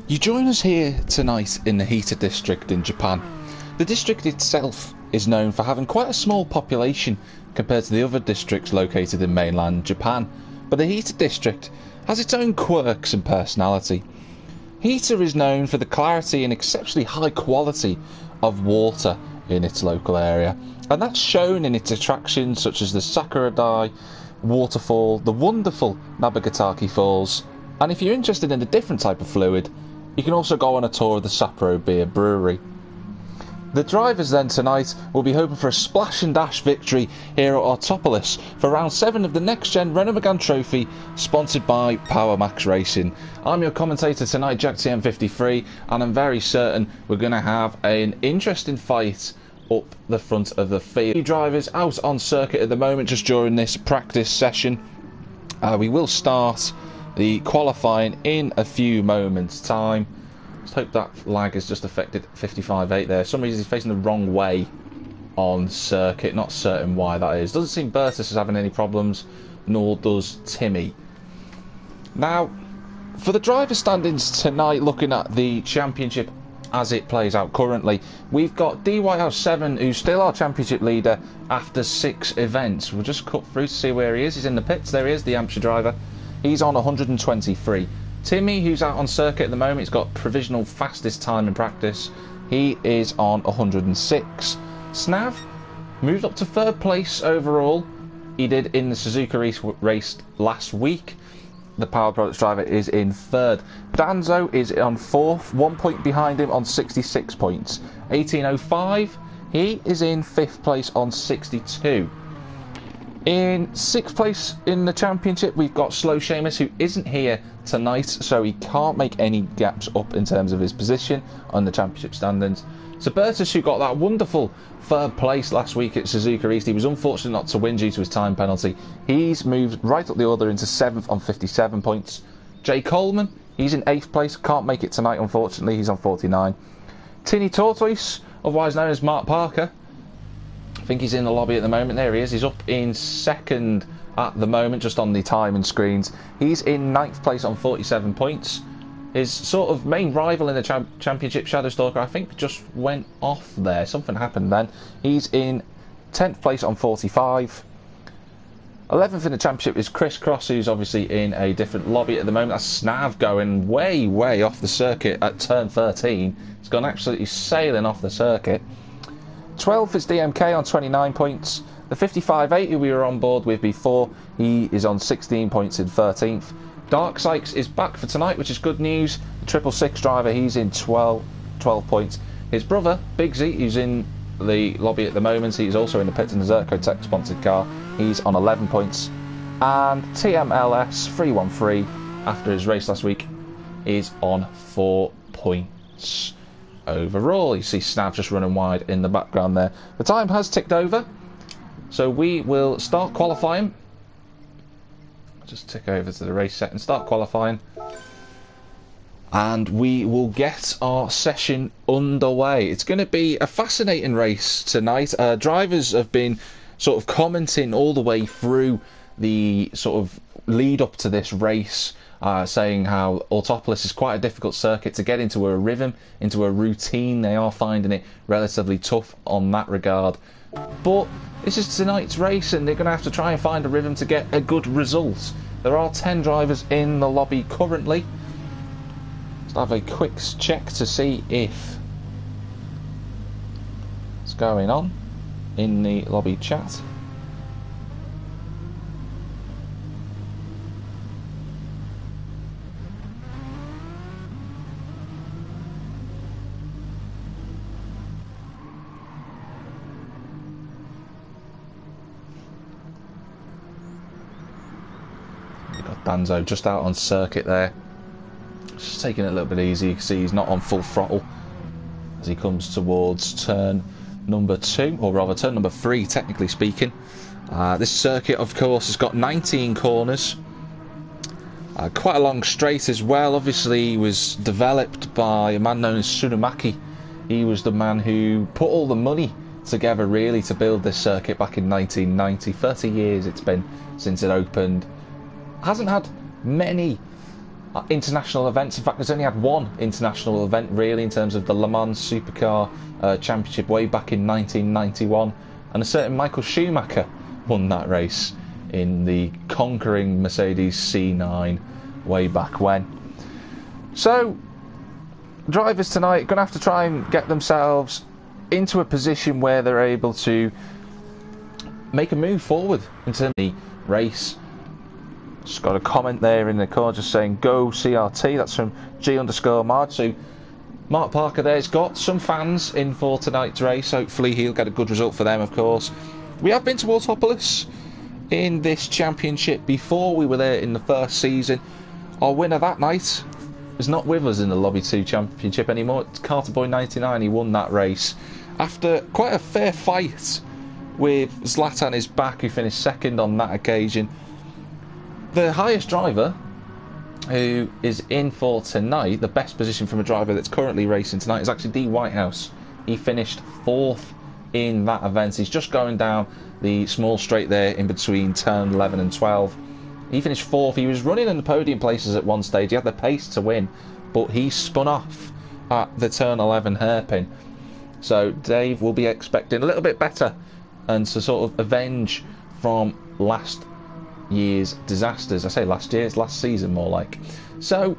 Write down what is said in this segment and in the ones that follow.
You join us here tonight in the Hita district in Japan. The district itself is known for having quite a small population compared to the other districts located in mainland Japan, but the Hita district has its own quirks and personality. Hita is known for the clarity and exceptionally high quality of water in its local area, and that's shown in its attractions such as the Sakuradai waterfall, the wonderful Nabagataki Falls, and if you're interested in a different type of fluid, you can also go on a tour of the Sapporo Beer Brewery. The drivers then tonight will be hoping for a splash and dash victory here at Autopolis for round 7 of the NXTGEN Renault Megane Trophy, sponsored by Power Max Racing. I'm your commentator tonight, Jack TM53, and I'm very certain we're going to have an interesting fight up the front of the field. Drivers out on circuit at the moment just during this practice session. We will start the qualifying in a few moments time. Let's hope that lag has just affected 55.8 there. For some reason he's facing the wrong way on circuit, not certain why that is. Doesn't seem Bertus is having any problems, nor does Timmy. Now, for the driver standings tonight, looking at the championship as it plays out currently, we've got DYL7, who's still our championship leader after 6 events. We'll just cut through to see where he is. He's in the pits. There he is, the Hampshire driver. He's on 123. Timmy, who's out on circuit at the moment, he's got provisional fastest time in practice. He is on 106. Snav moved up to 3rd place overall. He did in the Suzuka race last week. The Power Products driver is in 3rd. Danzo is on 4th, 1 point behind him on 66 points. 1805, he is in 5th place on 62. In 6th place in the championship, we've got Slow Seamus, who isn't here tonight, so he can't make any gaps up in terms of his position on the championship standings. So Bertus, who got that wonderful 3rd place last week at Suzuka East, he was unfortunate not to win due to his time penalty. He's moved right up the order into 7th on 57 points. Jay Coleman, he's in 8th place, can't make it tonight unfortunately, he's on 49. Tinny Tortoise, otherwise known as Mark Parker, I think he's in the lobby at the moment. There he is. He's up in 2nd at the moment, just on the timing screens. He's in 9th place on 47 points. His sort of main rival in the championship, Shadowstalker, I think just went off there. Something happened then. He's in 10th place on 45. 11th in the championship is Chris Cross, who's obviously in a different lobby at the moment. That's Snav going way off the circuit at turn 13. He's gone absolutely sailing off the circuit. 12th is DMK on 29 points. The 55.8 who we were on board with before, he is on 16 points in 13th. Dark Sykes is back for tonight, which is good news. The 666 driver, he's in 12 points. His brother, Big Z, who's in the lobby at the moment, he's also in the pits in the Zerko Tech sponsored car. He's on 11 points. And TMLS 313, after his race last week, is on 4 points. Overall, you see Snav just running wide in the background there. The time has ticked over, so we will start qualifying. Just tick over to the race set and start qualifying, and we will get our session underway. It's going to be a fascinating race tonight. Drivers have been sort of commenting all the way through the sort of lead up to this race, saying how Autopolis is quite a difficult circuit to get into a rhythm, into a routine. They are finding it relatively tough on that regard. But this is tonight's race, and they're going to have to try and find a rhythm to get a good result. There are 10 drivers in the lobby currently. Let's have a quick check to see if what's going on in the lobby chat. Danzo just out on circuit there, just taking it a little bit easy. You can see he's not on full throttle as he comes towards turn number 2, or rather turn number 3 technically speaking. This circuit of course has got 19 corners, quite a long straight as well. Obviously he was developed by a man known as Tsunamaki. He was the man who put all the money together really to build this circuit back in 1990. 30 years it's been since it opened. Hasn't had many international events. In fact, there's only had one international event really in terms of the Le Mans Supercar Championship way back in 1991, and a certain Michael Schumacher won that race in the conquering Mercedes C9 way back when. So drivers tonight are going to have to try and get themselves into a position where they're able to make a move forward in terms of the race. Just got a comment there in the corner just saying go CRT. That's from G_Marge. So Mark Parker there's got some fans in for tonight's race. Hopefully he'll get a good result for them, of course. We have been to Autopolis in this championship before. We were there in the first season. Our winner that night is not with us in the Lobby 2 championship anymore. It's Carterboy99. He won that race after quite a fair fight with Zlatan his back, who finished second on that occasion. The highest driver who is in for tonight, the best position from a driver that's currently racing tonight, is actually D Whitehouse. He finished 4th in that event. He's just going down the small straight there in between turn 11 and 12. He finished 4th. He was running in the podium places at one stage. He had the pace to win, but he spun off at the turn 11 hairpin. So Dave will be expecting a little bit better and to sort of avenge from last year's disasters. I say last year, it's last season more like. So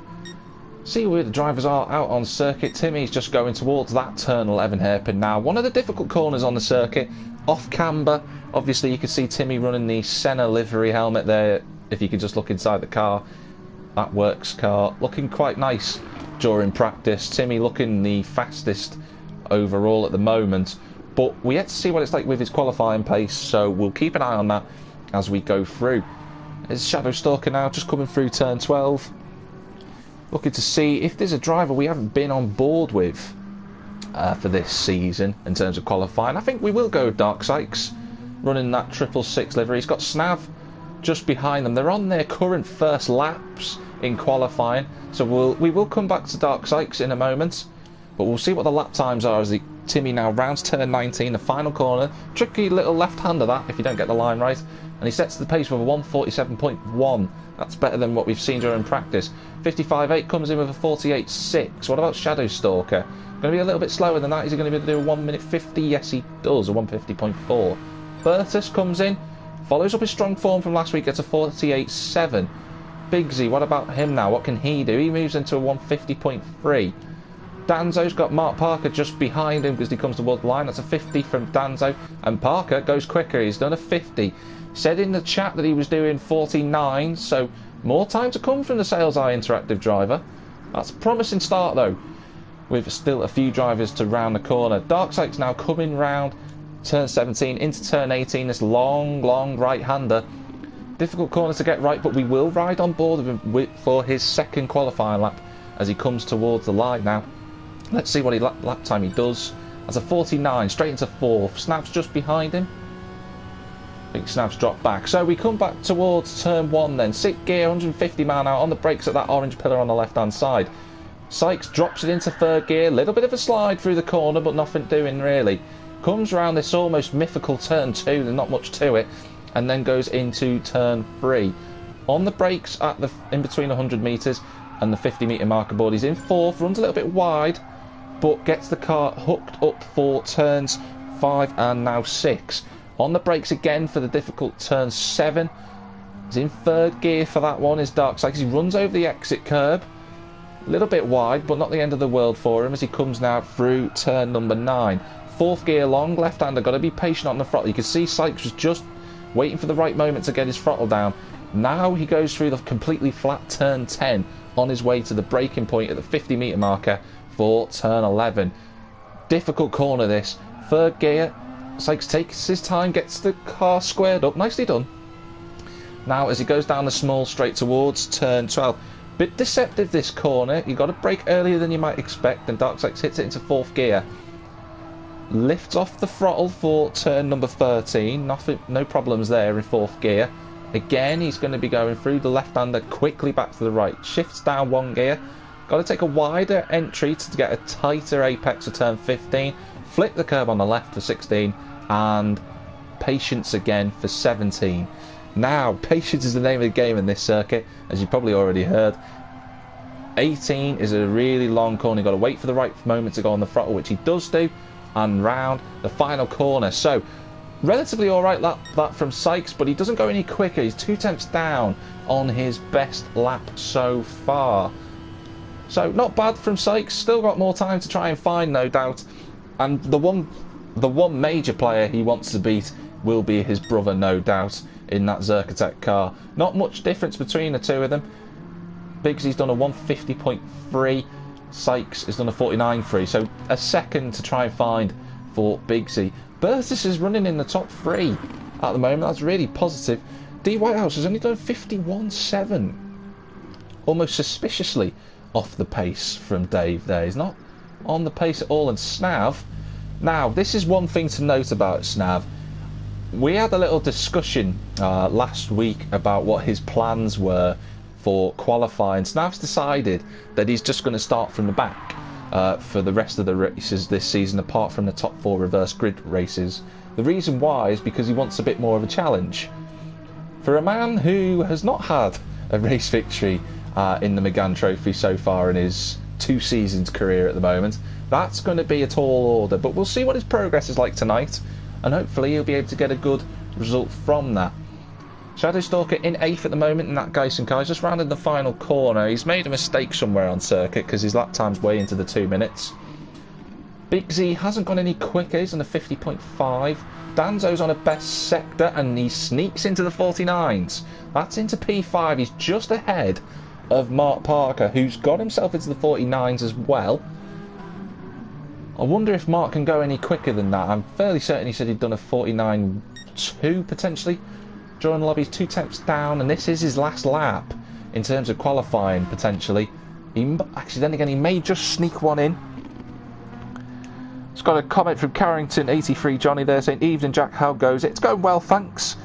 see where the drivers are out on circuit. Timmy's just going towards that turn 11 hairpin now. One of the difficult corners on the circuit, off camber. Obviously you can see Timmy running the Senna livery helmet there. If you could just look inside the car, that works car, looking quite nice during practice. Timmy looking the fastest overall at the moment, but we yet to see what it's like with his qualifying pace, so we'll keep an eye on that as we go through. There's Shadow Stalker now just coming through turn 12, looking to see if there's a driver we haven't been on board with for this season in terms of qualifying. I think we will go with Dark Sykes running that 666 livery. He's got Snav just behind them. They're on their current first laps in qualifying, so we will come back to Dark Sykes in a moment, but we'll see what the lap times are as Timmy now rounds turn 19, the final corner. Tricky little left-hander that if you don't get the line right, and he sets the pace with a 1:47.1. That's better than what we've seen during practice. 55.8 comes in with a 48.6. What about Shadow Stalker? Going to be a little bit slower than that. Is he going to be able to do a 1:50? Yes, he does, a 1:50.4. Bertus comes in, follows up his strong form from last week, gets a 48.7. Bigsy, what about him now? What can he do? He moves into a 1:50.3. Danzo's got Mark Parker just behind him because he comes towards the line. That's a 50 from Danzo, and Parker goes quicker. He's done a 50. Said in the chat that he was doing 49, so more time to come from the Sales Eye Interactive driver. That's a promising start though, with still a few drivers to round the corner. Darkseid's now coming round turn 17 into turn 18, this long right-hander. Difficult corner to get right, but we will ride on board with him for his second qualifying lap as he comes towards the line now. Let's see what lap time he does. That's a 49, straight into 4th. Snap's just behind him. I think Snap's dropped back. So we come back towards turn 1 then. 6th gear, 150 mile an hour on the brakes at that orange pillar on the left-hand side. Sykes drops it into 3rd gear. Little bit of a slide through the corner, but nothing doing really. Comes around this almost mythical turn 2, there's not much to it, and then goes into turn 3. On the brakes at the in between 100 metres and the 50 metre marker board. He's in 4th, runs a little bit wide, but gets the car hooked up for turns 5 and now 6. On the brakes again for the difficult turn 7. He's in 3rd gear for that one, is Darkseid. He runs over the exit curb. A little bit wide, but not the end of the world for him as he comes now through turn number 9. 4th gear long, left-hander, got to be patient on the throttle. You can see Sykes was just waiting for the right moment to get his throttle down. Now he goes through the completely flat turn 10 on his way to the braking point at the 50 metre marker for turn 11. Difficult corner this. 3rd gear, Sykes takes his time, gets the car squared up. Nicely done. Now as he goes down the small straight towards turn 12. Bit deceptive this corner. You've got to brake earlier than you might expect, and Darkseid hits it into 4th gear. Lifts off the throttle for turn number 13. No problems there in 4th gear. Again, he's going to be going through the left-hander quickly back to the right. Shifts down 1 gear. Got to take a wider entry to get a tighter apex for turn 15. Flip the curb on the left for 16. And patience again for 17. Now, patience is the name of the game in this circuit, as you probably already heard. 18 is a really long corner. You've got to wait for the right moment to go on the throttle, which he does do, and round the final corner. So relatively alright that from Sykes, but he doesn't go any quicker. He's 2 tenths down on his best lap so far. So not bad from Sykes. Still got more time to try and find, no doubt. And the one major player he wants to beat will be his brother, no doubt, in that Zerkatech car. Not much difference between the two of them. Biggsy's done a 150.3, Sykes has done a 49.3, so a second to try and find for Bigsy. Bertus is running in the top 3 at the moment. That's really positive. D Whitehouse has only done 51.7, almost suspiciously off the pace from Dave there. He's not on the pace at all. And Snav, now this is one thing to note about Snav. We had a little discussion last week about what his plans were for qualifying. Snav's decided that he's just going to start from the back for the rest of the races this season, apart from the top 4 reverse grid races. The reason why is because he wants a bit more of a challenge. For a man who has not had a race victory in the Megane Trophy so far in his 2 seasons career at the moment, that's going to be a tall order, but we'll see what his progress is like tonight, and hopefully he'll be able to get a good result from that. Shadowstalker in 8th at the moment in that Geisen car. He's just rounded the final corner. He's made a mistake somewhere on circuit because his lap time's way into the 2 minutes. Bigsy hasn't gone any quicker. He's on a 50.5. Danzo's on a best sector and he sneaks into the 49s. That's into P5. He's just ahead of Mark Parker, who's got himself into the 49s as well. I wonder if Mark can go any quicker than that. I'm fairly certain he said he'd done a 49.2 potentially. During the lobby, he's 2 tenths down, and this is his last lap in terms of qualifying potentially. Actually, then again, he may just sneak one in. It's got a comment from Carrington83 Johnny there saying, "Evening Jack, how goes it?" It's going well, thanks.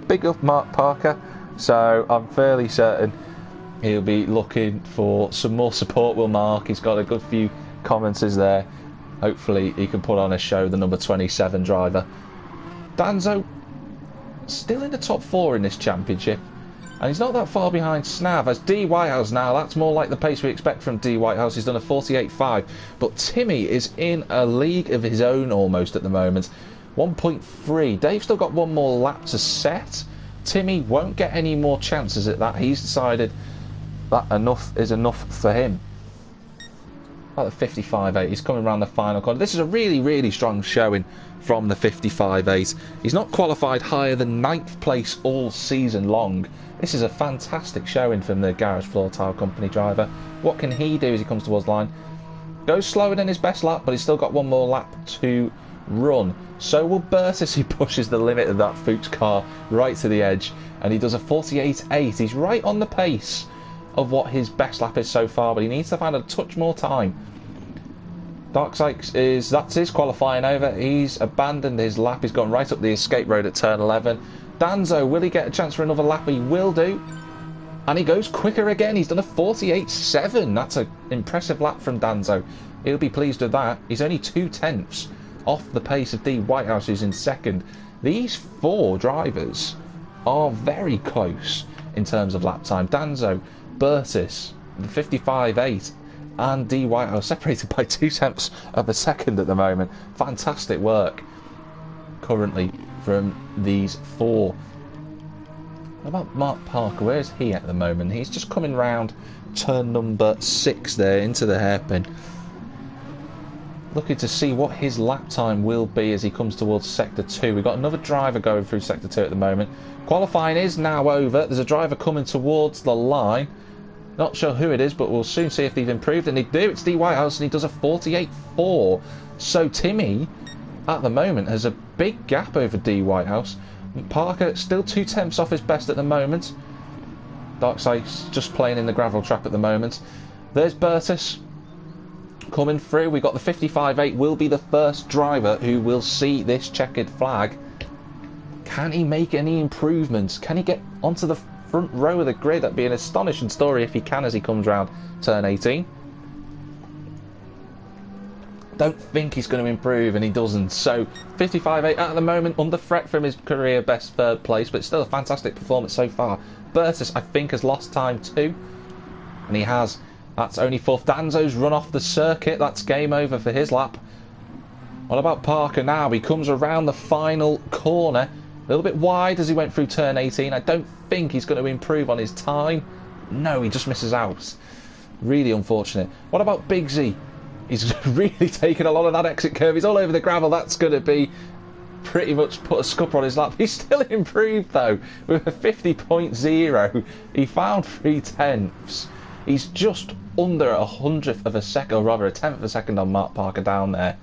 Big up Mark Parker. So I'm fairly certain he'll be looking for some more support, will Mark. He's got a good few commenters there. Hopefully he can put on a show, the number 27 driver. Danzo still in the top 4 in this championship, and he's not that far behind Snav. As D Whitehouse now, that's more like the pace we expect from D Whitehouse. He's done a 48.5, but Timmy is in a league of his own almost at the moment. 1.3. Dave's still got one more lap to set. Timmy won't get any more chances at that. He's decided that enough is enough for him. About the 55.8. He's coming around the final corner. This is a really, really strong showing from the 55.8. He's not qualified higher than 9th place all season long. This is a fantastic showing from the Garage Floor Tile Company driver. What can he do as he comes towards the line? Goes slower than his best lap, but he's still got one more lap to run. So will Bertus. He pushes the limit of that Fuchs car right to the edge, and he does a 48.8. He's right on the pace of what his best lap is so far, but he needs to find a touch more time. Dark Sykes that's his qualifying over. He's abandoned his lap. He's gone right up the escape road at turn 11. Danzo, will he get a chance for another lap? He will do. And he goes quicker again. He's done a 48.7. That's an impressive lap from Danzo. He'll be pleased with that. He's only 2 tenths off the pace of D Whitehouse, who's in second. These 4 drivers are very close in terms of lap time. Danzo, Bertus, the 55.8, and D Whitehouse separated by 2 tenths of a second at the moment. Fantastic work currently from these 4. What about Mark Parker? Where's he at the moment? He's just coming round turn number 6 there into the hairpin. Looking to see what his lap time will be as he comes towards sector 2. We've got another driver going through sector 2 at the moment. Qualifying is now over. There's a driver coming towards the line. Not sure who it is, but we'll soon see if they've improved. And they do. It's D Whitehouse, and he does a 48.4. So Timmy, at the moment, has a big gap over D Whitehouse. Parker still 2 tenths off his best at the moment. Darkseid's just playing in the gravel trap at the moment. There's Bertus coming through. We've got the 55.8. Will be the first driver who will see this checkered flag. Can he make any improvements? Can he get onto the front row of the grid? That'd be an astonishing story if he can as he comes round turn 18. Don't think he's going to improve, and he doesn't. So 55.8 at the moment, under threat from his career best 3rd place, but still a fantastic performance so far. Bertus, I think, has lost time too, and he has. That's only fourth. Danzo's run off the circuit. That's game over for his lap. What about Parker now? He comes around the final corner. A little bit wide as he went through turn 18. I don't think he's going to improve on his time. No, he just misses out. Really unfortunate. What about Big Z? He's really taken a lot of that exit curve. He's all over the gravel. That's going to be pretty much put a scupper on his lap. He's still improved though with a 50.0. He found 3/10. He's just under a 100th of a second, or rather a 10th of a second on Mark Parker down there.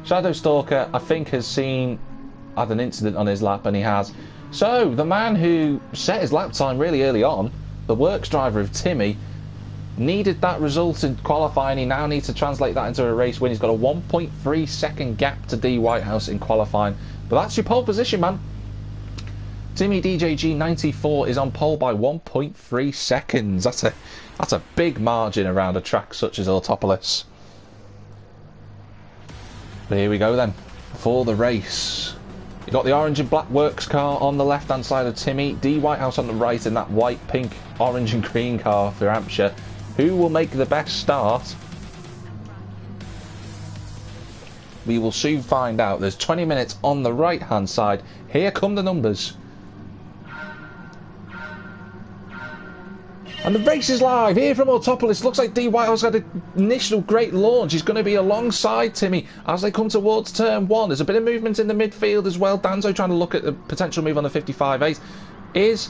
Shadow Stalker, I think, had an incident on his lap, and he has. So the man who set his lap time really early on, the works driver of Timmy, needed that result in qualifying. He now needs to translate that into a race win. He's got a 1.3 second gap to D Whitehouse in qualifying. But that's your pole position, man. Timmy DJG 94 is on pole by 1.3 seconds. That's a big margin around a track such as Autopolis. But here we go then for the race. You've got the orange and black works car on the left hand side of Timmy, D Whitehouse on the right, and that white, pink, orange and green car for Hampshire. Who will make the best start? We will soon find out. There's 20 minutes on the right hand side. Here come the numbers. And the race is live here from Autopolis. Looks like D Whitehouse had an initial great launch. He's going to be alongside Timmy as they come towards turn 1. There's a bit of movement in the midfield as well. Danzo trying to look at the potential move on the 55.8. Is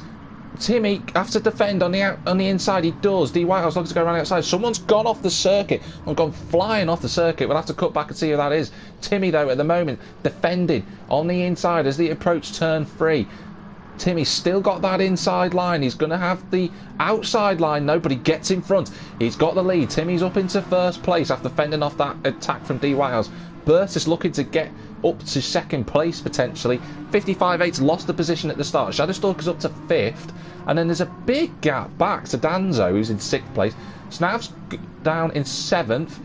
Timmy have to defend on the inside? He does. D Whitehouse looks to go around the outside. Someone's gone off the circuit and gone flying off the circuit. We'll have to cut back and see who that is. Timmy, though, at the moment defending on the inside as they approach turn 3. Timmy's still got that inside line. He's going to have the outside line. Nobody gets in front. He's got the lead. Timmy's up into first place after fending off that attack from D Whitehouse. Burtis looking to get up to second place potentially. 55.8's lost the position at the start. Shadowstalker's up to 5th. And then there's a big gap back to Danzo, who's in 6th place. Snav's down in 7th.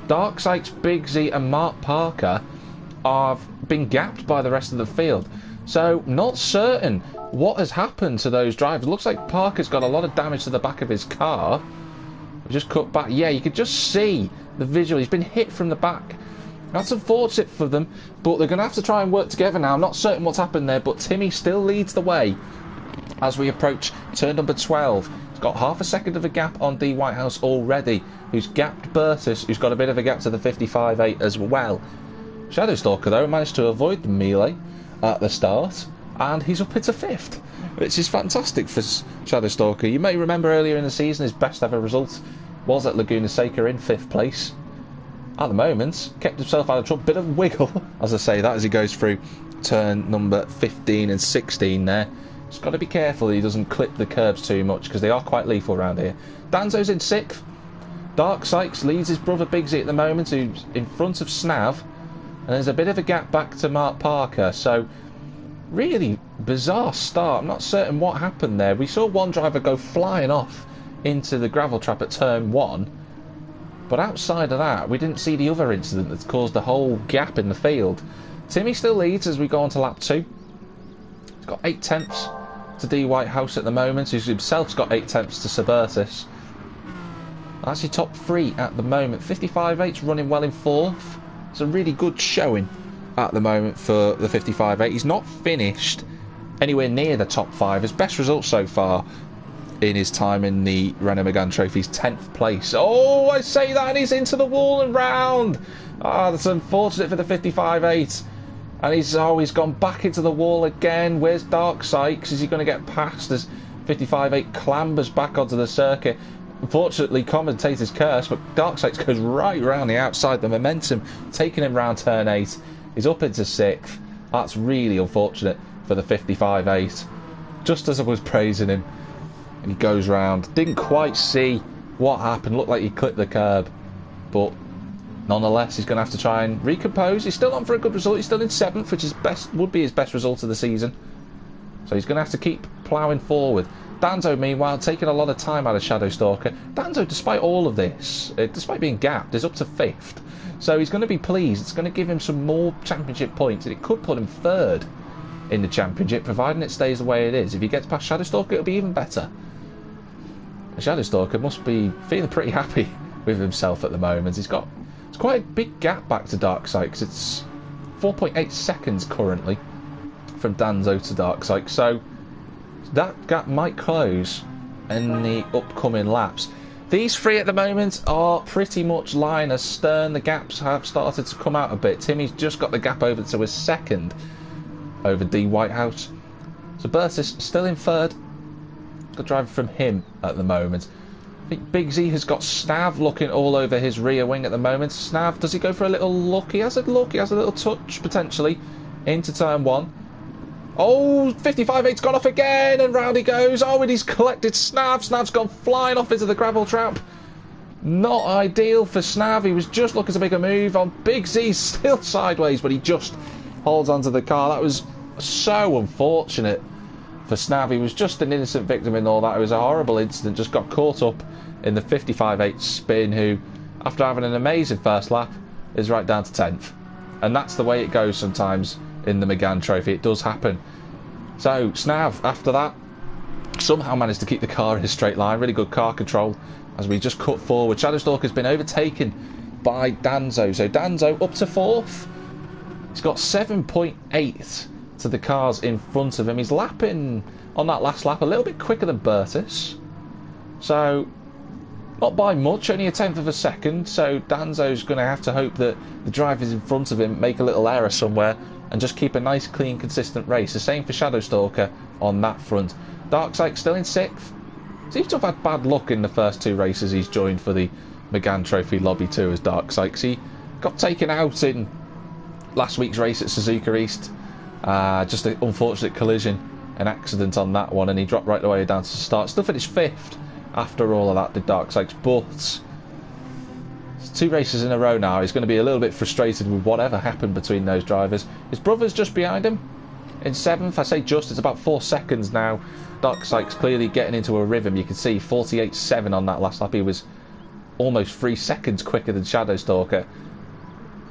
Darksight's, Big Z and Mark Parker have been gapped by the rest of the field. So, not certain what has happened to those drivers. Looks like Parker's got a lot of damage to the back of his car. We've just cut back. Yeah, you could just see the visual. He's been hit from the back. That's unfortunate for them, but they're going to have to try and work together now. I'm not certain what's happened there, but Timmy still leads the way as we approach turn number 12. He's got half a second of a gap on D Whitehouse already, who's gapped Burtis, who's got a bit of a gap to the 55.8 as well. Shadowstalker, though, managed to avoid the melee at the start, and he's up into 5th, which is fantastic for Shadowstalker. You may remember earlier in the season his best ever result was at Laguna Seca in 5th place. At the moment, kept himself out of trouble. Bit of wiggle, as I say that, as he goes through turn number 15 and 16 there. Just got to be careful he doesn't clip the curbs too much, because they are quite lethal around here. Danzo's in 6th. Dark Sykes leads his brother Big Z at the moment, who's in front of Snav. And there's a bit of a gap back to Mark Parker. So, really bizarre start. I'm not certain what happened there. We saw one driver go flying off into the gravel trap at turn 1. But outside of that, we didn't see the other incident that's caused the whole gap in the field. Timmy still leads as we go on to lap 2. He's got 8 tenths to D Whitehouse at the moment, who's himself's got 8 tenths to Suburtis. That's your top 3 at the moment. 55.8's running well in 4th. It's a really good showing at the moment for the 55.8. He's not finished anywhere near the top 5. His best result so far in his time in the Renault Megane Trophy's 10th place. Oh, I say that, and he's into the wall and round. Ah, that's unfortunate for the 55.8. And he's gone back into the wall again. Where's Dark Sykes? Is he going to get past as 55.8 clambers back onto the circuit? Unfortunately, commentator's curse, but Dark Sykes goes right around the outside. The momentum taking him round turn 8. He's up into 6th. That's really unfortunate for the 55.8. Just as I was praising him, and he goes round. Didn't quite see what happened. Looked like he clipped the curb, but nonetheless, he's going to have to try and recompose. He's still on for a good result. He's still in 7th, which is would be his best result of the season. So he's going to have to keep ploughing forward. Danzo, meanwhile, taking a lot of time out of Shadowstalker. Danzo, despite all of this, despite being gapped, is up to 5th. So he's going to be pleased. It's going to give him some more championship points, and it could put him 3rd in the championship, providing it stays the way it is. If he gets past Shadowstalker, it'll be even better. Shadowstalker must be feeling pretty happy with himself at the moment. It's quite a big gap back to Darkseid, because it's 4.8 seconds currently from Danzo to Darkseid, so that gap might close in the upcoming laps. These three at the moment are pretty much line astern. The gaps have started to come out a bit. Timmy's just got the gap over to his second over D Whitehouse. So Bertus still in third. Good driver from him at the moment. I think Big Z has got Snav looking all over his rear wing at the moment. Snav, does he go for a little look? He has a look, he has a little touch potentially into turn one. Oh, 55.8's gone off again, and round he goes. Oh, and he's collected Snav. Snav's gone flying off into the gravel trap. Not ideal for Snav. He was just looking to make a move on. Big Z still sideways, but he just holds onto the car. That was so unfortunate for Snav. He was just an innocent victim in all that. It was a horrible incident. Just got caught up in the 55.8 spin, who, after having an amazing first lap, is right down to 10th. And that's the way it goes sometimes in the Megane Trophy. It does happen. So Snav, after that, somehow managed to keep the car in a straight line. Really good car control as we just cut forward. Shadowstalker's been overtaken by Danzo. So Danzo up to 4th. He's got 7.8 to the cars in front of him. He's lapping on that last lap a little bit quicker than Bertus. So not by much, only a tenth of a second. So Danzo's going to have to hope that the drivers in front of him make a little error somewhere and just keep a nice, clean, consistent race. The same for Shadowstalker on that front. Darkseid still in 6th. Seems to have had bad luck in the first 2 races he's joined for the Megane Trophy Lobby 2 as Darkseid. He got taken out in last week's race at Suzuka East. Just an unfortunate collision, an accident on that one, and he dropped right away down to the start. Still finished 5th after all of that, did Darkseid, but 2 races in a row now. He's going to be a little bit frustrated with whatever happened between those drivers. His brother's just behind him in 7th. I say just, it's about 4 seconds now. Darkseid's clearly getting into a rhythm. You can see 48.7 on that last lap. He was almost 3 seconds quicker than Shadowstalker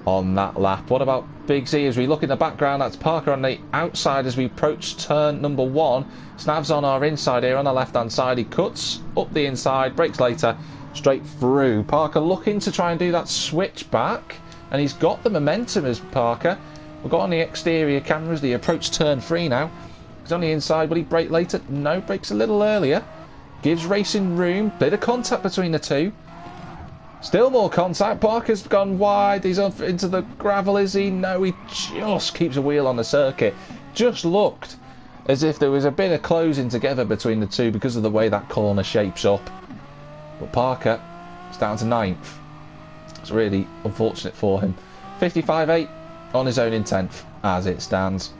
on that lap. What about Big Z? As we look in the background, that's Parker on the outside as we approach turn number 1. Snav's on our inside here on the left hand side. He cuts up the inside, brakes later, straight through. Parker looking to try and do that switch back, and he's got the momentum as Parker. We've got on the exterior cameras the approach turn 3 now. He's on the inside. Will he brake later? No, brakes a little earlier. Gives racing room. Bit of contact between the two. Still more contact. Parker's gone wide. He's on into the gravel, is he? No, he just keeps a wheel on the circuit. Just looked as if there was a bit of closing together between the two because of the way that corner shapes up. But Parker is down to 9th. It's really unfortunate for him. 55.8 on his own in 10th as it stands.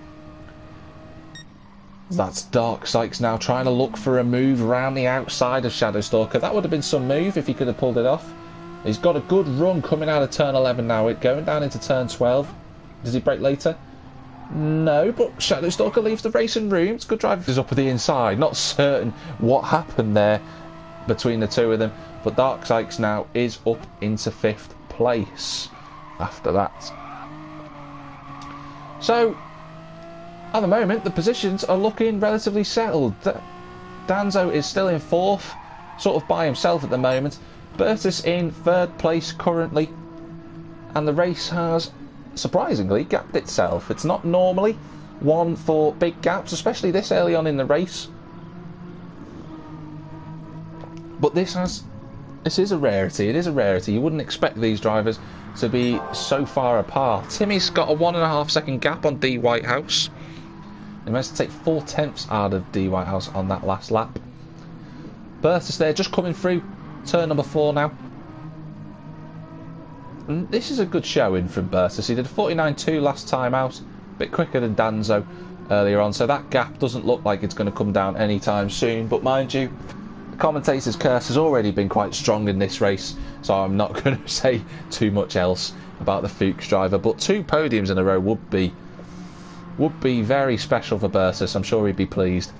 That's Darkseid now trying to look for a move around the outside of Shadowstalker. That would have been some move if he could have pulled it off. He's got a good run coming out of turn 11 now. It going down into turn 12. Does he brake later? No, but Shadowstalker leaves the racing room. It's good drive. He's up at the inside. Not certain what happened there between the two of them. But Darkseid now is up into 5th place after that. So, at the moment, the positions are looking relatively settled. Danzo is still in 4th, sort of by himself at the moment. Bertus in 3rd place currently, and the race has surprisingly gapped itself. It's not normally one for big gaps, especially this early on in the race, but this is a rarity. It is a rarity. You wouldn't expect these drivers to be so far apart. Timmy's got a 1.5 second gap on D Whitehouse. He managed to take 4/10 out of D Whitehouse on that last lap. Bertus there just coming through turn number 4 now. And this is a good showing from Bertus. He did 49.2 last time out, a bit quicker than Danzo earlier on, so that gap doesn't look like it's going to come down anytime soon. But mind you, the commentator's curse has already been quite strong in this race, so I'm not going to say too much else about the Fuchs driver. But 2 podiums in a row would be very special for Bertus. I'm sure he'd be pleased.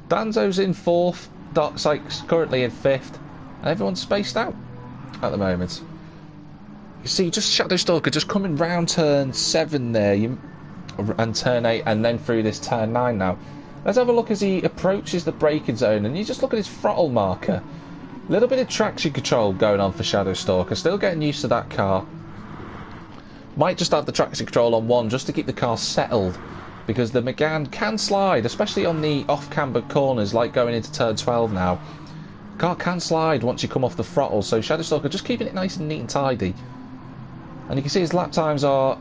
Danzo's in 4th, Darkseid's currently in 5th, and everyone's spaced out at the moment. You see, just Shadowstalker just coming round turn 7 there, and turn 8, and then through this turn 9 now. Let's have a look as he approaches the braking zone, and you just look at his throttle marker. A little bit of traction control going on for Shadow Stalker, still getting used to that car. Might just have the traction control on 1 just to keep the car settled, because the Megane can slide, especially on the off-camber corners, like going into turn 12 now. The car can slide once you come off the throttle, so Shadow Stalker just keeping it nice and neat and tidy. And you can see his lap times are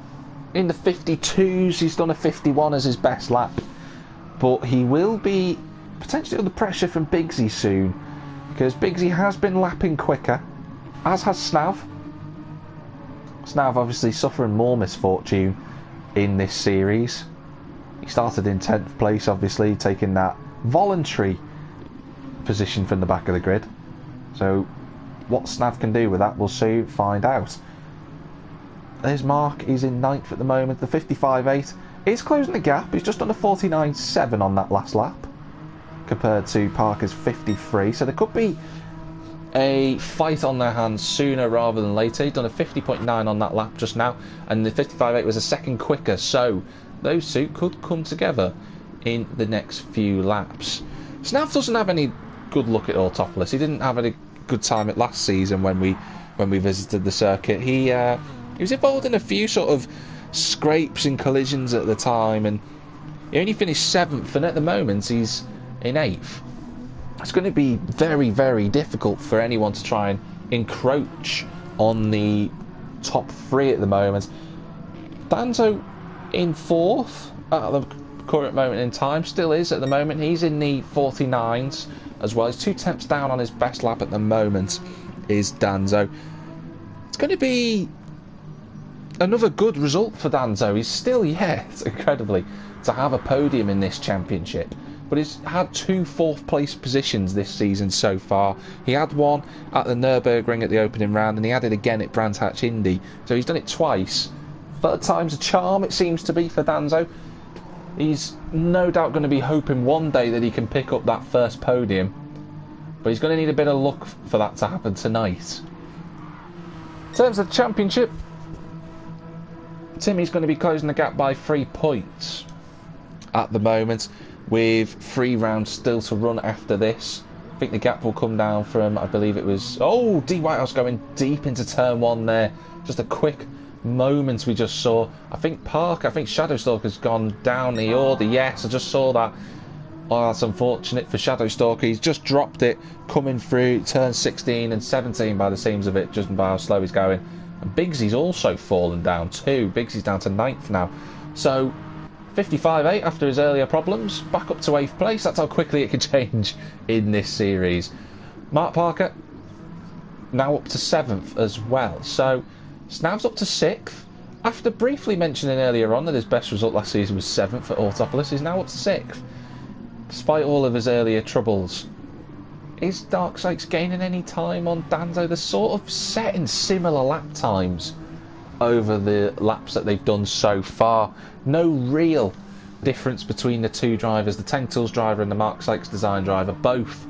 in the 52s, he's done a 51 as his best lap. But he will be potentially under pressure from Bigsy soon, because Bigsy has been lapping quicker, as has Snav. Snav obviously suffering more misfortune in this series. He started in 10th place, obviously, taking that voluntary position from the back of the grid. So what Snav can do with that, we'll soon find out. There's Mark, he's in 9th at the moment, the 55.8. He's closing the gap, he's just on a 49.7 on that last lap, compared to Parker's 53, so there could be a fight on their hands sooner rather than later. He's done a 50.9 on that lap just now, and the 55.8 was a second quicker, so those two could come together in the next few laps. Snav doesn't have any good luck at Autopolis. He didn't have any good time at last season when we visited the circuit. He was involved in a few sort of scrapes and collisions at the time, and he only finished 7th, and at the moment he's in 8th. It's going to be very, very difficult for anyone to try and encroach on the top 3 at the moment. Danzo in 4th at the current moment in time, still is at the moment. He's in the 49s as well. He's 2 tenths down on his best lap at the moment, is Danzo. It's going to be another good result for Danzo. He's still yet, incredibly, to have a podium in this championship. But he's had 2 4th place positions this season so far. He had one at the Nürburgring at the opening round, and he had it again at Brands Hatch Indy. So he's done it twice. 3rd time's a charm, it seems to be, for Danzo. He's no doubt going to be hoping one day that he can pick up that first podium. But he's going to need a bit of luck for that to happen tonight. In terms of the championship, Timmy's going to be closing the gap by 3 points at the moment, with 3 rounds still to run after this. I think the gap will come down from, I believe it was, oh, D Whitehouse going deep into turn 1 there. Just a quick moment we just saw. I think Shadowstalker's gone down the order. Yes, I just saw that. Oh, that's unfortunate for Shadowstalker. He's just dropped it coming through turn 16 and 17 by the seams of it, just by how slow he's going. And Bigsy's also fallen down too. Bigsy's down to 9th now. So 55.8 after his earlier problems, back up to 8th place. That's how quickly it can change in this series. Mark Parker now up to 7th as well. So Snav's up to 6th. After briefly mentioning earlier on that his best result last season was 7th at Autopolis, he's now up to 6th. Despite all of his earlier troubles. Is Darksykes gaining any time on Danzo? They're sort of setting similar lap times over the laps that they've done so far. No real difference between the two drivers. The Tank Tools driver and the Mark Sykes design driver, both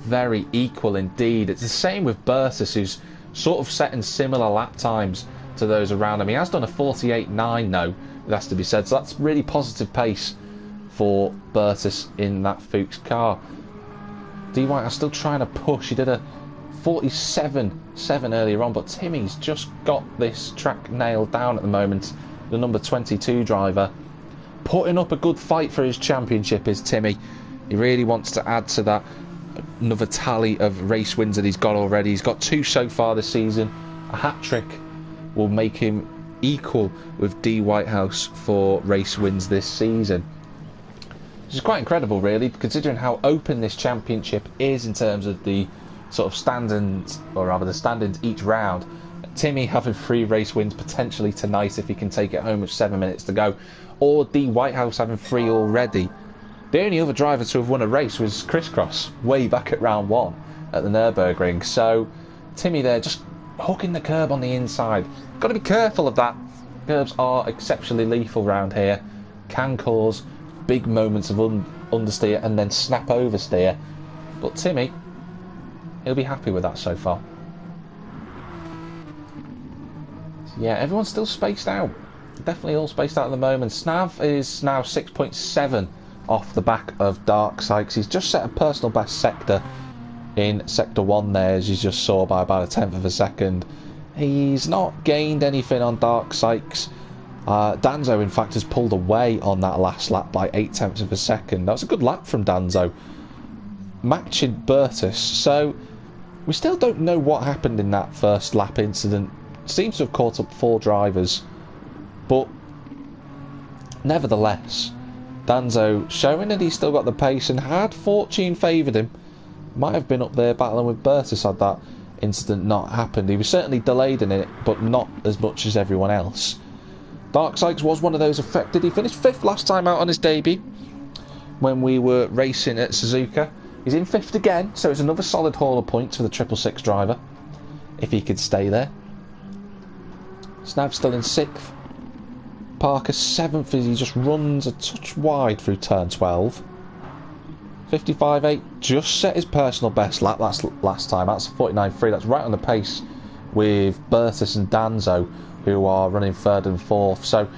very equal indeed. It's the same with Bertus, who's sort of setting similar lap times to those around him. He has done a 48.9 though, it has to be said, so that's really positive pace for Bertus in that Fuchs car. D White are still trying to push. He did a 47.7 earlier on, but Timmy's just got this track nailed down at the moment. The number 22 driver putting up a good fight for his championship is Timmy. He really wants to add to that another tally of race wins that he's got already. He's got 2 so far this season. A hat-trick will make him equal with D Whitehouse for race wins this season. Which is quite incredible, really, considering how open this championship is in terms of the sort of standings, or rather the standings each round. Timmy having 3 race wins potentially tonight if he can take it home with 7 minutes to go, or D Whitehouse having 3 already. The only other driver to have won a race was Crisscross way back at round 1 at the Nürburgring. So Timmy there just hooking the curb on the inside. Got to be careful of that. Curbs are exceptionally lethal round here. Can cause big moments of understeer and then snap oversteer. But Timmy, he'll be happy with that so far. So yeah, everyone's still spaced out. Definitely all spaced out at the moment. Snav is now 6.7 off the back of Dark Sykes. He's just set a personal best sector in Sector 1 there, as you just saw, by about a tenth of a second. He's not gained anything on Dark Sykes. Danzo, in fact, has pulled away on that last lap by 8/10 of a second. That was a good lap from Danzo, matching Bertus. So we still don't know what happened in that first lap incident. Seems to have caught up 4 drivers, but nevertheless, Danzo showing that he's still got the pace, and had fortune favoured him, might have been up there battling with Bertus had that incident not happened. He was certainly delayed in it, but not as much as everyone else. Dark Sykes was one of those affected. He finished 5th last time out on his debut when we were racing at Suzuka. He's in 5th again, so it's another solid haul of points for the 666 driver, if he could stay there. Snav still in 6th. Parker 7th as he just runs a touch wide through turn 12. 55.8 just set his personal best lap. That's last time. That's 49.3. That's right on the pace with Bertus and Danzo, who are running 3rd and 4th. So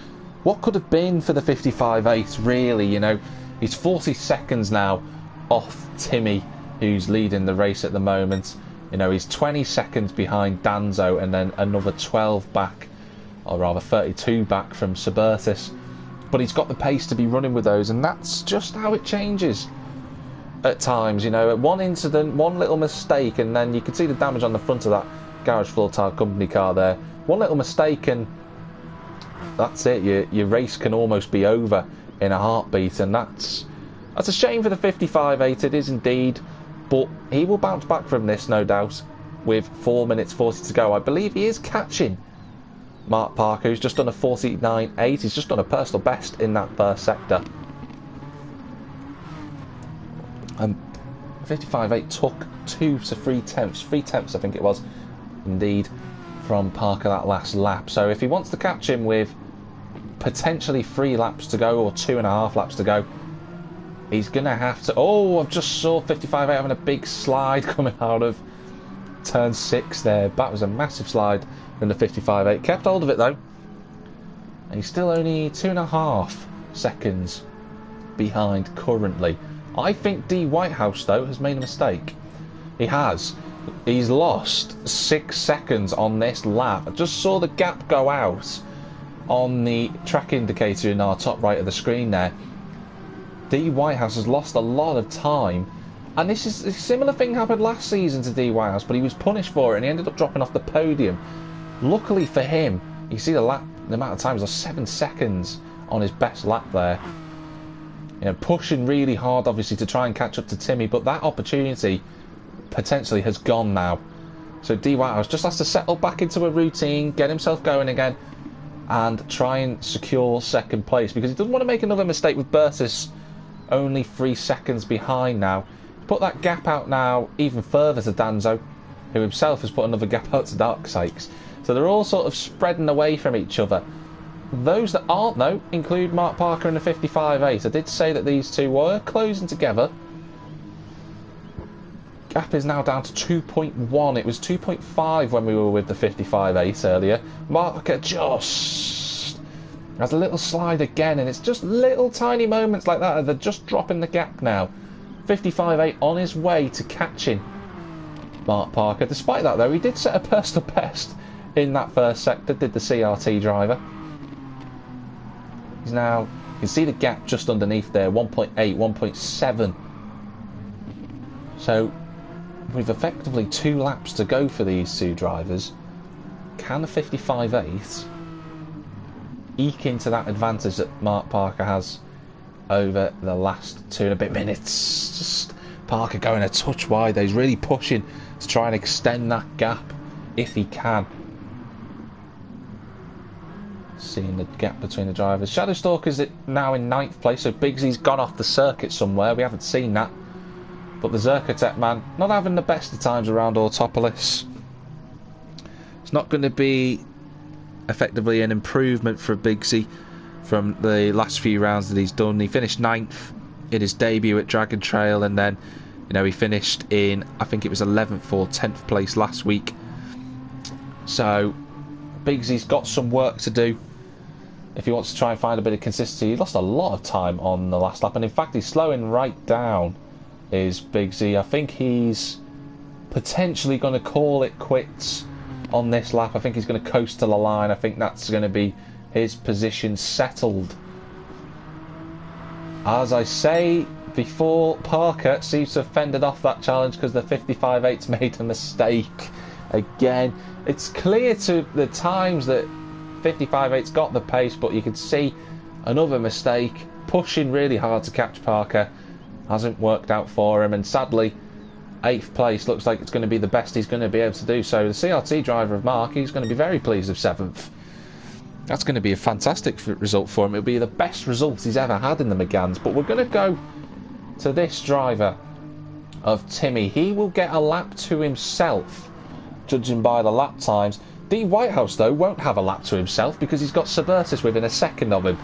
what could have been for the 55.8, really? You know, he's 40 seconds now off Timmy, who's leading the race at the moment. You know, he's 20 seconds behind Danzo, and then another 12 back, or rather 32 back from Bertus. But he's got the pace to be running with those, and that's just how it changes at times. You know, at one incident, one little mistake, and then you can see the damage on the front of that Garage Floor Tire Company car there. One little mistake and that's it. Your race can almost be over in a heartbeat, and that's a shame for the 55.8. It is indeed, but he will bounce back from this, no doubt, with 4 minutes 40 to go. I believe he is catching Mark Parker, who's just done a 49.8. He's just done a personal best in that first sector. And 55.8 took 2 to 3 tenths. 3 tenths, I think it was, indeed, from Parker that last lap. So if he wants to catch him with potentially 3 laps to go, or 2.5 laps to go, he's going to have to... Oh, I just saw 55.8 having a big slide coming out of turn 6 there. That was a massive slide in the 55.8. Kept hold of it, though. And he's still only 2.5 seconds behind currently. I think D. Whitehouse, though, has made a mistake. He has. He's lost 6 seconds on this lap. I just saw the gap go out on the track indicator in our top right of the screen there. D. Whitehouse has lost a lot of time, and this is a similar thing happened last season to D. Whitehouse, but he was punished for it and he ended up dropping off the podium. Luckily for him, you see the amount of time was 7 seconds on his best lap there. You know, pushing really hard, obviously, to try and catch up to Timmy, but that opportunity potentially has gone now. So D. Whitehouse just has to settle back into a routine, get himself going again, and try and secure 2nd place, because he doesn't want to make another mistake with Bertus only 3 seconds behind now. Put that gap out now even further to Danzo, who himself has put another gap out to Dark Sykes. So they're all sort of spreading away from each other. Those that aren't, though, include Mark Parker and the 55.8. I did say that these two were closing together. Gap is now down to 2.1. It was 2.5 when we were with the 55.8 earlier. Parker just has a little slide again, and it's just little tiny moments like that. They're just dropping the gap now. 55.8 on his way to catching Mark Parker. Despite that, though, he did set a personal best in that first sector, did the CRT driver. He's now, you can see the gap just underneath there, 1.8, 1.7. So with effectively 2 laps to go for these 2 drivers, can the 55.8 eke into that advantage that Mark Parker has over the last 2 and a bit minutes? Just Parker going a touch wide. He's really pushing to try and extend that gap if he can. Seeing the gap between the drivers. Shadowstalker's now in 9th place, so Biggsy's gone off the circuit somewhere. We haven't seen that. But the Zerkotech man not having the best of times around Autopolis. It's not going to be effectively an improvement for Biggsy from the last few rounds that he's done. He finished 9th in his debut at Dragon Trail, and then, you know, he finished in, I think it was 11th or 10th place last week. So Biggsy's got some work to do. if he wants to try and find a bit of consistency. He lost a lot of time on the last lap, and in fact he's slowing right down, is Big Z. I think he's potentially going to call it quits on this lap. I think he's going to coast to the line. I think that's going to be his position settled. As I say before, Parker seems to have fended off that challenge because the 55.8's made a mistake again. It's clear to the times that 55.8's got the pace, but you can see another mistake, pushing really hard to catch Parker. Hasn't worked out for him, and sadly 8th place looks like it's going to be the best he's going to be able to do. So the CRT driver of Mark, he's going to be very pleased with 7th. That's going to be a fantastic result for him. It'll be the best result he's ever had in the Meganes. But we're going to go to this driver of Timmy. He will get a lap to himself, judging by the lap times. D. Whitehouse, though, won't have a lap to himself because he's got Sir Bertus within a second of him.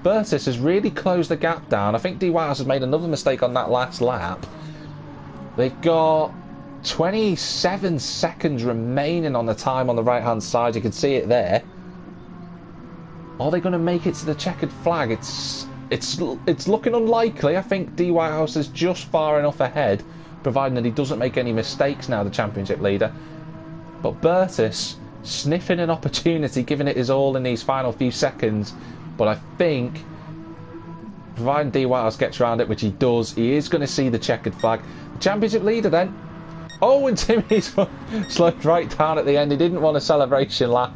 Bertus has really closed the gap down. I think D. Whitehouse has made another mistake on that last lap. They've got 27 seconds remaining on the time on the right-hand side. You can see it there. Are they going to make it to the checkered flag? It's looking unlikely. I think D. Whitehouse is just far enough ahead, providing that he doesn't make any mistakes now, the championship leader. But Bertus sniffing an opportunity, giving it his all in these final few seconds. But I think, providing D. Whitehouse gets around it, which he does, he is going to see the checkered flag. The championship leader then. Oh, and Timmy's slowed right down at the end. He didn't want a celebration lap.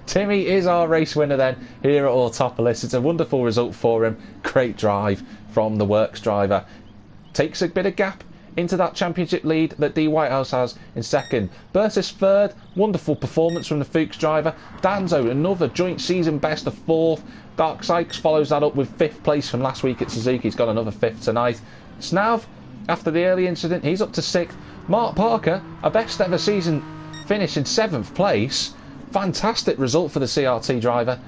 Timmy is our race winner then here at Autopolis. It's a wonderful result for him. Great drive from the Works driver. Takes a bit of gap into that championship lead that D. Whitehouse has in second. Bertus third. Wonderful performance from the Fuchs driver. Danzo, another joint season best of 4th. Dark Sykes follows that up with 5th place from last week at Suzuki. He's got another 5th tonight. Snav, after the early incident, he's up to 6th. Mark Parker, a best ever season finish in 7th place. Fantastic result for the CRT driver.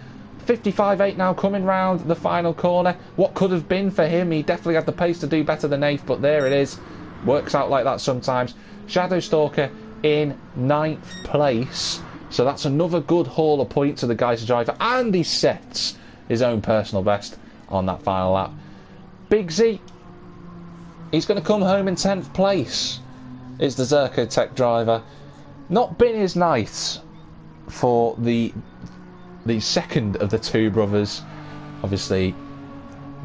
55.8 now coming round the final corner. What could have been for him? He definitely had the pace to do better than 8th, but there it is. Works out like that sometimes. Shadow Stalker in 9th place. So that's another good haul of points to the Geyser driver. And he sets his own personal best on that final lap. Big Z, he's going to come home in 10th place. Is the Zerko Tech driver. Not been his night for the second of the two brothers. Obviously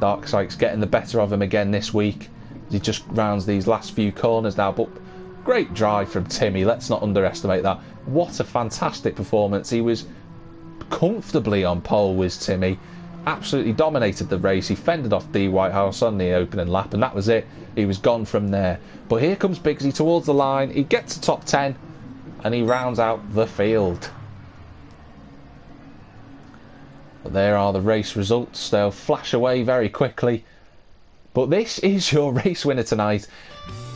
Dark Sykes getting the better of him again this week. He just rounds these last few corners now, but great drive from Timmy. Let's not underestimate that. What a fantastic performance. He was comfortably on pole, was Timmy. Absolutely dominated the race. He fended off D. Whitehouse on the opening lap, and that was it. He was gone from there. But here comes Bigsy towards the line. He gets to top 10 and he rounds out the field. But there are the race results. They'll flash away very quickly. But this is your race winner tonight.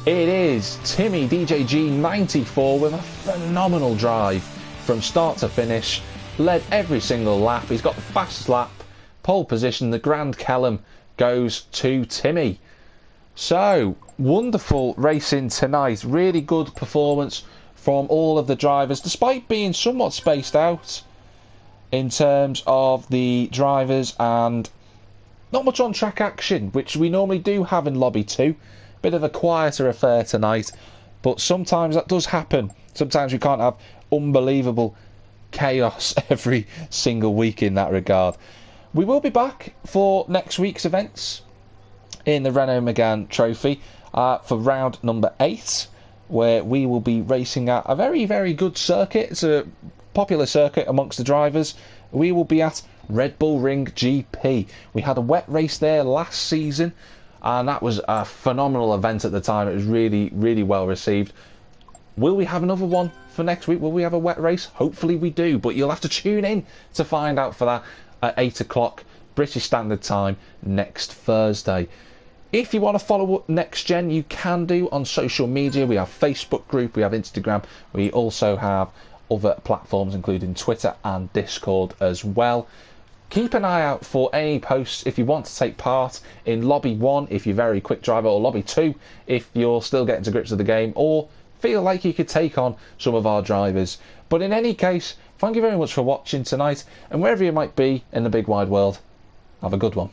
It is Timmy DJG 94 with a phenomenal drive from start to finish. Led every single lap. He's got the fastest lap. Pole position. The Grand Kellum goes to Timmy. So, wonderful racing tonight. Really good performance from all of the drivers, despite being somewhat spaced out in terms of the drivers and not much on track action, which we normally do have in Lobby 2. Bit of a quieter affair tonight, but sometimes that does happen. Sometimes we can't have unbelievable chaos every single week in that regard. We will be back for next week's events in the Renault Megane Trophy for round number 8, where we will be racing at a very, very good circuit. It's a popular circuit amongst the drivers. We will be at Red Bull Ring GP. We had a wet race there last season, and that was a phenomenal event at the time. It was really, really well received. Will we have another one for next week? Will we have a wet race? Hopefully we do, but you'll have to tune in to find out for that at 8 o'clock British Standard Time next Thursday. If you want to follow NXTGEN, you can do on social media. We have Facebook group, we have Instagram, we also have other platforms including Twitter and Discord as well. Keep an eye out for any posts if you want to take part in Lobby 1 if you're very quick driver, or Lobby 2 if you're still getting to grips with the game, or feel like you could take on some of our drivers. But in any case, Thank you very much for watching tonight, and wherever you might be in the big wide world, have a good one.